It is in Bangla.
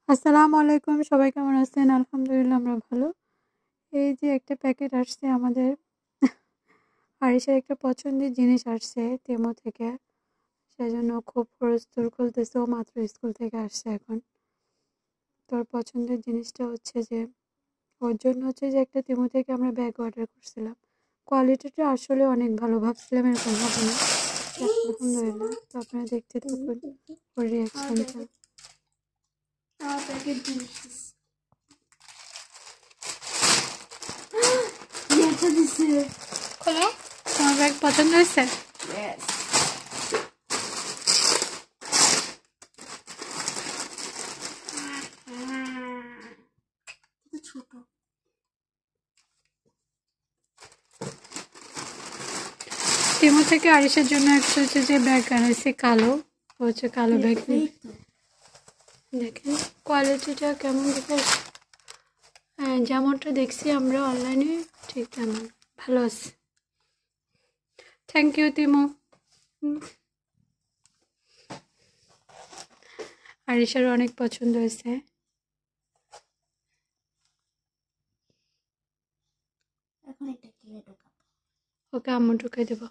আসসালামু আলাইকুম, সবাই কেমন আছেন? আলহামদুলিল্লাহ আমরা ভালো। এই যে একটা প্যাকেট আসছে আমাদের আরিশার একটা পছন্দের জিনিস আসছে তেমো থেকে। সেজন্য খুব হুড়োস্থুল খুলতেছে, ও মাত্র স্কুল থেকে আসছে এখন। তোর পছন্দের জিনিসটা হচ্ছে যে ওর জন্য হচ্ছে যে একটা তেমো থেকে আমরা ব্যাগ অর্ডার করছিলাম। কোয়ালিটিটা আসলে অনেক ভালো, ভাবছিলাম এরকম হবে না। আলহামদুলিল্লাহ। তো আপনারা দেখতে থাকুন ওর রিয়াকশনটা। খোলো, তোমার ব্যাগ পছন্দ হয়েছে? তেমো থেকে আরিশের জন্য একটা হচ্ছে যে ব্যাগ আনাইছে কালো, হচ্ছে কালো ব্যাগ। দেখেন কোয়ালিটিটা কেমন দেখে। হ্যাঁ, যেমনটা দেখছি আমরা অনলাইনে ঠিক তেমন ভালো আছে। Thank you তিমু। আরিশার অনেক পছন্দ হয়েছে। ওকে আম্মু ঢুকে দেবো।